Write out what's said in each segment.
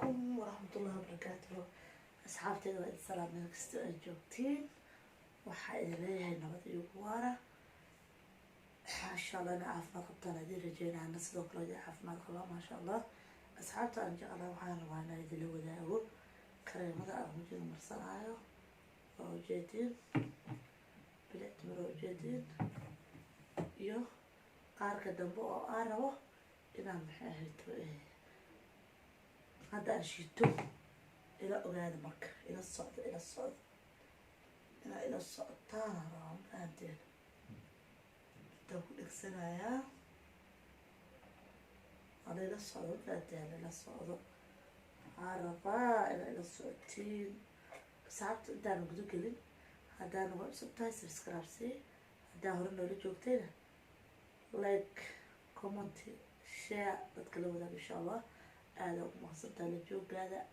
عليكم ورحمة الله وبركاته. أصحابتي السلام عليكم جوتين وحا إليها نبض يوارا إن شاء الله أنا عافماد قبطان هذه رجينا عنا سدوك لدي عافماد قبطان ما شاء الله. أصحابتي أن شاء الله وحانا وانا إذا لو داو كريمة أرمجين مرسلايو وجدين بالاعتبار وجدين يو قارك دنبو أو آربو إنا محاهيتو هذا أشيتو إلى أولاد مكة إلى الصعد إلى الصعد تانا رام فهمتين تقول سنة يا هذا إلى الصعد فهمتين إلى الصعد عرفة إلى الصعدين ساعات دانو قدو كلين هدانو بقى سبتاي سبسكرابسي هدانو هرنو اللي جوكتين لايك كومنتي شير نتكلم إن شاء الله. هذا مقصد الجوج هذا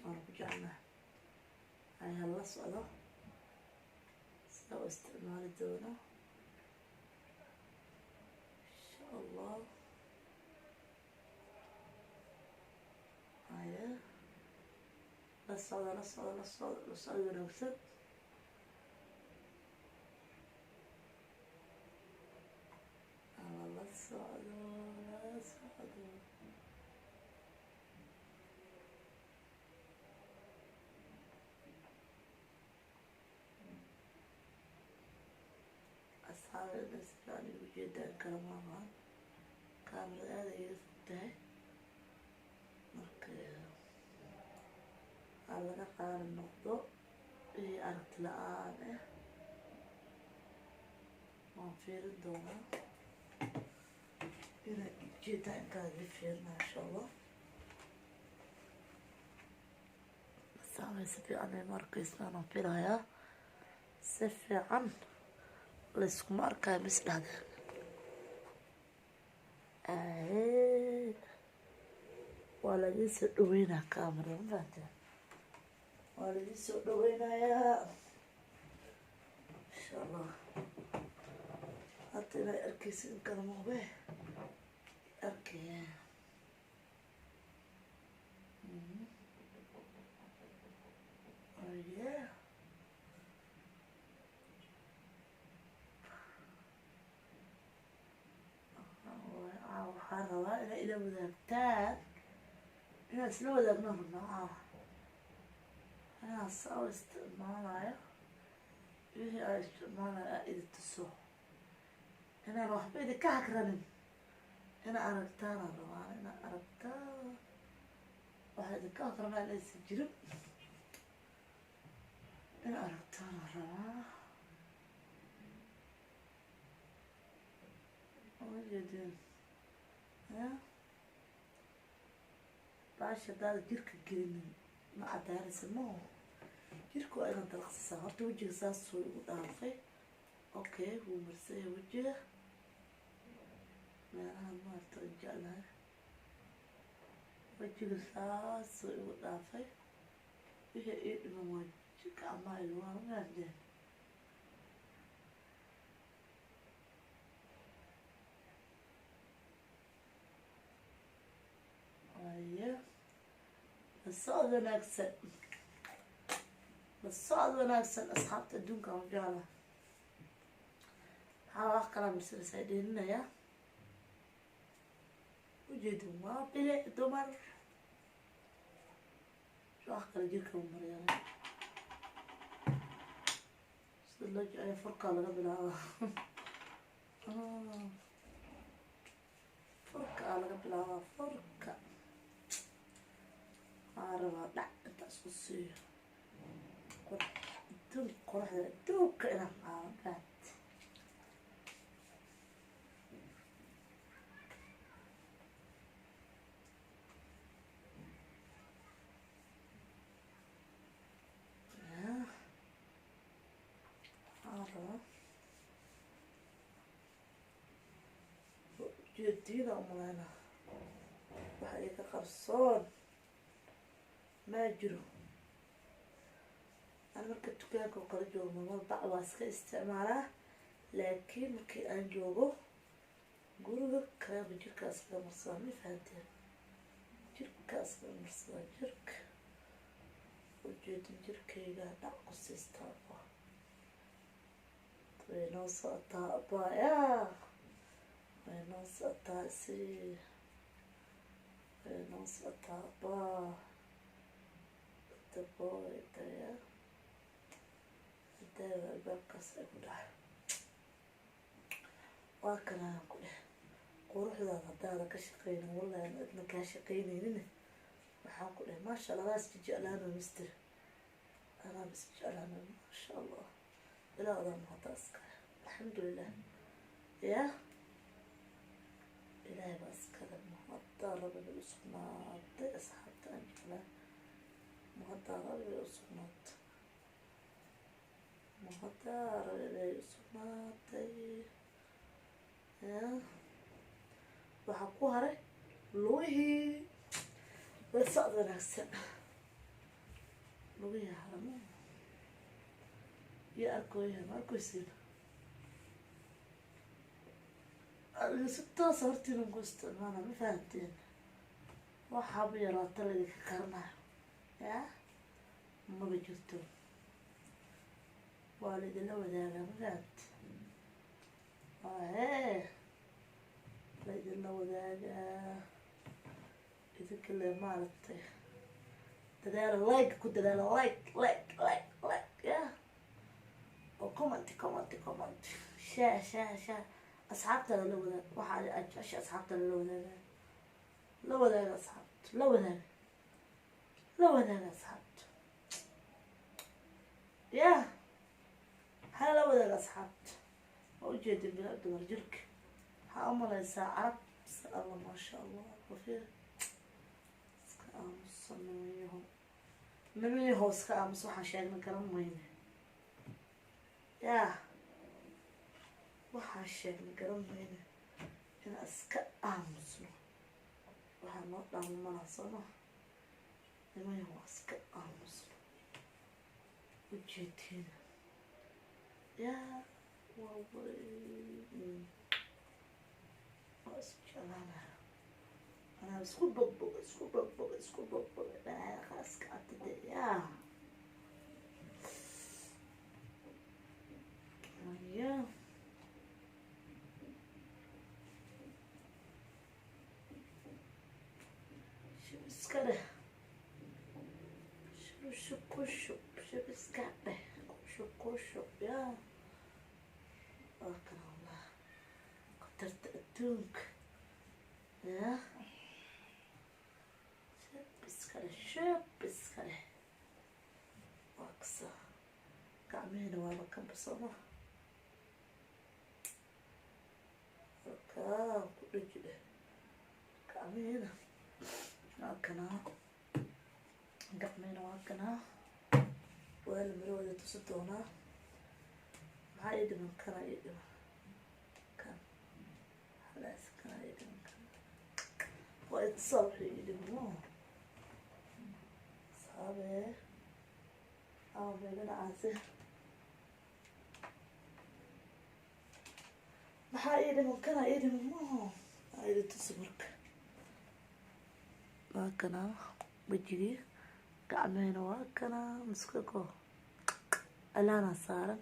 ورجعنا هاي هلا صعدة سوى استعمال الدونة إن شاء الله. هاي للصعدة ونوصل للصعدة أصحاب النسبان جدا كرمها كامل هذا يفتح مركز على نقال النقطة هي أردت الآن وفير الدولة هنا جدا كان فيرنا إن شاء الله. أصحاب سبي أنا مركز أنا فيها سفي عن لسكم أركا مثل هذا ولا يسدوينا كاميرا مفاتة ولا يسدوينا يا إن شاء الله. حطينا أركيس نكرمه به أركي حروا إلى وذاكتان هنا سلو ذاكنا هنا هنا صار استعمالها إيه استعمالها إذا تسوق هنا روح بيدي كهكرني هنا أردتانا روان هنا أردتا واحد كهكرنا ليس جرب هنا أردتانا روان وجدين باش هذا جيرك جرين مع دارس المو جيركو أيضا تلخص هرت وجه ساس وضعفي أوكي هو مرسي وجه ما أنا ما ترجع له وجه ساس وضعفي إيه إيه ما وجه كعمال وهم يردين أيه الصعد ونكسل الصعد ونكسل أصحاب تدون كم جالة حاول كلام مسير سيدين يا وجدوا ما بلا دمر شو أحكي لجيكم مريانا الله جاي فرقة لقبلها فرقة لقبلها فرقة عارفة لا أنت أسقسي قرح دوك أنا عارفة عارفة جدينا أمانا وحقيقة خرصان ما جرو أنا مركز تكاك وقال جوه ماما بعض واسكا استعماله لكن مركي أن جوه قولوا لك كلام بجيك أسكا مصامي فهمتين jirkaas la marsada jirka ujeedin jirkayga dhac ku siistaaba way noo socotaa abaayaa way noo socotaa si way noo socotaa abaa daboy daya daawa albaabkaas ay ku dhaca waa kanaan ku dheh quruxdaada haddaada ka shaqeynin wallahi aan idna kaa shaqeyneynin waxaan ku dheh maasha allah adaas jeclaano mister anaa is jeclaano maasha allah ilaa adaa mahadda iska alxamdulilah ya ilaahay baa iskale mahaddaa rabbiga u sugnaaday asxaabta aan jeclaa mahaddaa rabbiga u sugnaatay mahaddaa rabbiga u sugnaatay ya waxaa ku haray lugihii way socod wanaagsan lugihii haramo iyo arkooyaha ma arkoysiin adiga si toosa hortiina ku isticmaala ma fahamteen waxaaba yaraata laydinka karanayo ya maba jirto waa laydinla wadaagaa ma fahamte hee laydinla wadaagaa idinka le maaragtay dadaala like ku dadaala like ya oo comment shaa asxaabtaada la wadaag waxaa ajasha asxaabtaada la wadaaga asxaabta la wadaaga asxaabta ya maxaa la wadaaga asxaabta waa ujeedin bilaa dumar jirka waxaa umalaysaa carab iska alla maasha allah wafiir iska aamusa nimiyaho iska aamus waxaan sheegna garan mayne ya waxaan sheegna garan mayne inaan iska aamusno waxaa noo dhaamamana sooma nimayaho iska aamusno ujeediina ya waawey waa isjeclaanaya anaa isku bogboga dhaaqa iska atade ya ya shub iska dheh shub iska dheh kushub ya waa kana allah qatarta adduunka ya shub iska dheh waa kasa gacmihina waaba ka basoma halkaa ku dhaji dheh gacmihina waa kanaa gacmihina waa kanaa waa la marooda tusi doonaa maxaa ii dhiman kana ii dhiman kan halaas kana ii dhiman kan waa itusaa wixii ii dhiman saabee ama meelana caasi maxaa ii dhiman kana ii dhiman maho aa idi tusi marka waa kanaa wejigii gacmehina waa kanaa muskako alaana saaran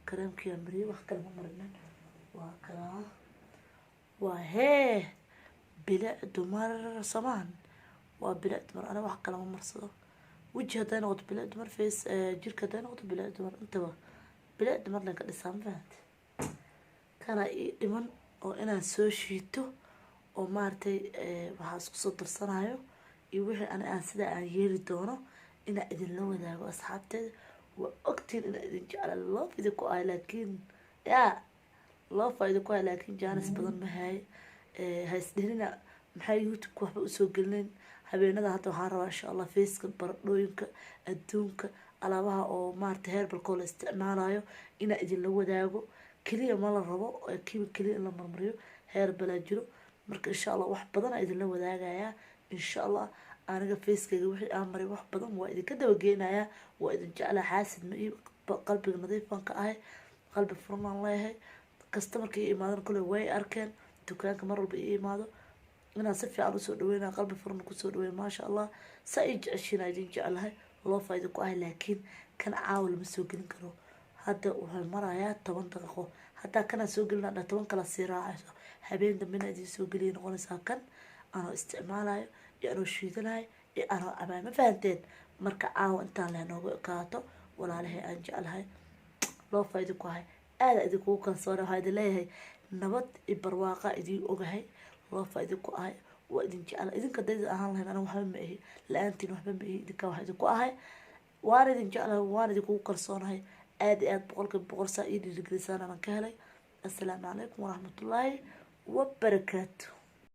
kareemkiyaa mariyay wax kale ma marinin waa kanaa waa hee bilic dumar samaan waa bilic dumar ana wax kale ma marsado weji hadday noqoto bilic dumar face jirka hadday noqoto bilic dumar intaba bilic dumar lan ka dhisaa ma fahamte kana ii dhiman oo inaan soo shiito oo maaragtay waxaa isku soo darsanayo iyo wixii aan sida aan yeeli doono inaa idinla wadaago asxaabteeda waa ogtiin inaa idin jecla loof idinku ahay laakiin ya loofa idinku ahay laakiin jaanis badan ma haye haisdhinina maxaa youtube-ka waxba usoo gelinayn habeenada hadda waxaan rabaa insha allah faceka baradhooyinka adduunka alaabaha oo maarata heerbalkoo la isticmaalayo inaa idinla wadaago keliya ma la rabo kiiba keliya in la marmariyo heerbalaa jiro marka insha allah wax badan aa idinla wadaagayaa insha allah aniga facekayga wixii aan maray wax badan waa idinka dabageynayaa waa idin jeclaa xaasid ma ii qalbiga nadiifan ka ahay qalbi furan aan leeyahay kasta marka ii imaadan kule way arkeen dukaanka mar walba ii imaado inaan si fiican usoo dhaweyna qalbi furan kusoo dhaweey maasha allah saa ii jeceshiina idin jecelahay loo faa'iido ku ahay laakiin kan caawa lama soo gelin karo hadda wuxuu marayaa 10 daqiiqo haddaa kanaa soo gelina dha 10 kala sii raacayso habeen dambena idin soo geliya noqonaysaa kan anoo isticmaalayo iyo anoo shiidanayo iyo anoo cabaay ma fahanteen marka caawa intaan leh noogu ekaato walaalahay aan jecelahay loo faa'iido ku ahay aada idinkugu kalsoona waxaa idin leeyahay nabad iyo barwaaqa idin ogahay loo faa'iido ku ahay waa idin jecela idinka dayda ahaan lahayn aniga waxba ma ahi la-aantiin waxba ma ahi idinka wax idinku ahay waan idin jeclahay waan idinkugu kalsoonahay aada iyo aada boqolkiiba boqol saa ii dhiirigelisaan anaan ka helay assalaamu calaykum waraxmatullaahi wabarakaatu